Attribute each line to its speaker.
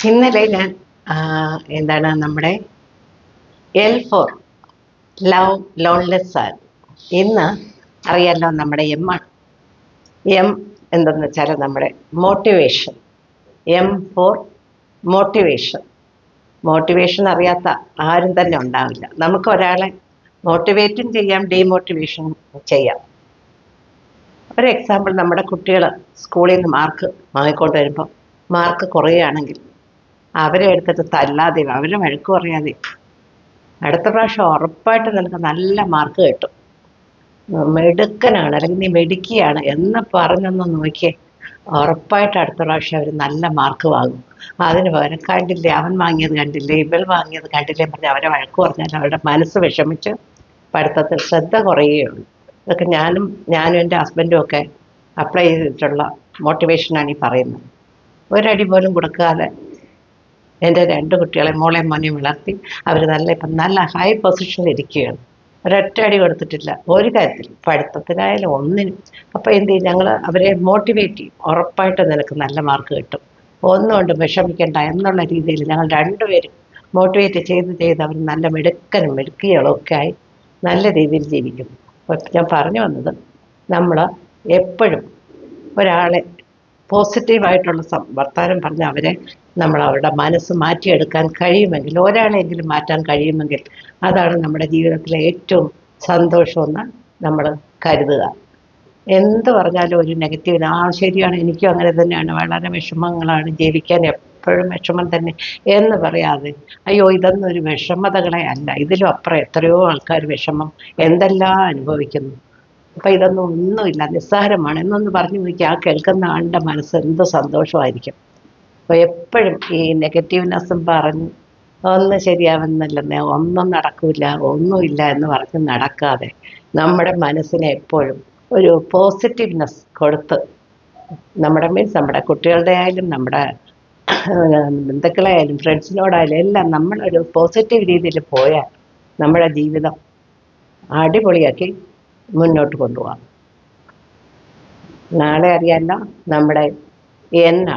Speaker 1: ഇന്നലെ ഞാൻ എന്താണ് നമ്മുടെ L4 ലവ് ലോൺലെസ് ആണ്. ഇന്ന് അറിയാലോ നമ്മുടെ ആണ്. എം എന്തെന്ന് വെച്ചാൽ നമ്മുടെ മോട്ടിവേഷൻ. M4 motivation. മോട്ടിവേഷൻ അറിയാത്ത ആരും തന്നെ ഉണ്ടാവില്ല. നമുക്ക് ഒരാളെ മോട്ടിവേറ്റും ചെയ്യാം, ഡീമോട്ടിവേഷൻ ചെയ്യാം. ഒരു എക്സാമ്പിൾ, നമ്മുടെ കുട്ടികൾ സ്കൂളിൽ നിന്ന് മാർക്ക് വാങ്ങിക്കൊണ്ട് വരുമ്പോൾ മാർക്ക് കുറയുകയാണെങ്കിൽ അവരെ എടുത്തിട്ട് തല്ലാതെയും അവരെ വഴക്ക് പറയാതെയും അടുത്ത പ്രാവശ്യം ഉറപ്പായിട്ട് നിനക്ക് നല്ല മാർക്ക് കിട്ടും, മിടുക്കനാണ് അല്ലെങ്കിൽ നീ മിടുക്കിയാണ് എന്ന് പറഞ്ഞൊന്ന് നോക്കിയേ, ഉറപ്പായിട്ട് അടുത്ത പ്രാവശ്യം അവർ നല്ല മാർക്ക് വാങ്ങും. അതിന് പകരം കണ്ടില്ലേ അവൻ വാങ്ങിയത് കണ്ടില്ലേ ഇവൾ വാങ്ങിയത് കണ്ടില്ലേ പറഞ്ഞ് അവരെ വഴക്ക് പറഞ്ഞാൽ അവരുടെ മനസ്സ് വിഷമിച്ച് പഠിത്തത്തിൽ ശ്രദ്ധ കുറയുകയുള്ളൂ. ഇതൊക്കെ ഞാനും എൻ്റെ ഹസ്ബൻഡും ഒക്കെ അപ്ലൈ ചെയ്തിട്ടുള്ള മോട്ടിവേഷനാണ് ഈ പറയുന്നത്. ഒരടി പോലും കൊടുക്കാതെ എൻ്റെ 2 കുട്ടികളെ, മോളെയും മോനെയും വളർത്തി അവർ ഇപ്പം നല്ല ഹൈ പൊസിഷനിൽ ഇരിക്കുകയാണ്. ഒരൊറ്റ അടി കൊടുത്തിട്ടില്ല ഒരു കാര്യത്തിൽ, പഠിത്തത്തിനായാലും ഒന്നിനും. അപ്പോൾ എന്ത് ചെയ്യും, ഞങ്ങൾ അവരെ മോട്ടിവേറ്റ് ചെയ്യും. ഉറപ്പായിട്ട് നിനക്ക് നല്ല മാർക്ക് കിട്ടും, ഒന്നുകൊണ്ട് വിഷമിക്കണ്ട എന്നുള്ള രീതിയിൽ ഞങ്ങൾ രണ്ടുപേരും മോട്ടിവേറ്റ് ചെയ്ത് അവർ നല്ല മിടുക്കനും മിടുക്കികളും ഒക്കെ ആയി നല്ല രീതിയിൽ ജീവിക്കും. അപ്പോൾ ഞാൻ പറഞ്ഞു വന്നത്, നമ്മൾ എപ്പോഴും ഒരാളെ പോസിറ്റീവായിട്ടുള്ള വർത്തമാനം പറഞ്ഞ് അവരുടെ മനസ്സ് മാറ്റിയെടുക്കാൻ കഴിയുമെങ്കിൽ, ഒരാളെങ്കിലും മാറ്റാൻ കഴിയുമെങ്കിൽ അതാണ് നമ്മുടെ ജീവിതത്തിലെ ഏറ്റവും സന്തോഷമെന്ന് നമ്മൾ കരുതുക. എന്ത് പറഞ്ഞാലും ഒരു നെഗറ്റീവ്, ശരിയാണ് എനിക്കും അങ്ങനെ തന്നെയാണ്, വളരെ വിഷമങ്ങളാണ്, ജീവിക്കാൻ എപ്പോഴും വിഷമം തന്നെ എന്ന് പറയാതെ, അയ്യോ ഇതൊന്നും ഒരു വിഷമതകളെ അല്ല, ഇതിലും അപ്പുറം എത്രയോ ആൾക്കാർ വിഷമം എന്തെല്ലാം അനുഭവിക്കുന്നു, അപ്പം ഇതൊന്നും ഒന്നുമില്ല, നിസ്സാരമാണ് എന്നൊന്ന് പറഞ്ഞു നോക്കി, ആ കേൾക്കുന്ന ആളുടെ മനസ്സ് എന്ത് സന്തോഷമായിരിക്കും. അപ്പോൾ എപ്പോഴും ഈ നെഗറ്റീവ്നെസ്സും പറഞ്ഞ് ഒന്നും ശരിയാവുന്നില്ലെന്നേ, ഒന്നും നടക്കില്ല, ഒന്നുമില്ല എന്ന് പറഞ്ഞ് നടക്കാതെ നമ്മുടെ മനസ്സിനെ എപ്പോഴും ഒരു പോസിറ്റീവ്നെസ് കൊടുത്ത്, നമ്മുടെ കുട്ടികളുടെ ആയാലും നമ്മുടെ ബന്ധുക്കളായാലും ഫ്രണ്ട്സിനോടായാലും എല്ലാം നമ്മളൊരു പോസിറ്റീവ് രീതിയിൽ പോയാൽ നമ്മുടെ ജീവിതം അടിപൊളിയാക്കി മുന്നോട്ട് കൊണ്ടുപോകാം. നാളെ അറിയാമല്ലോ നമ്മുടെ എന്നാണ്.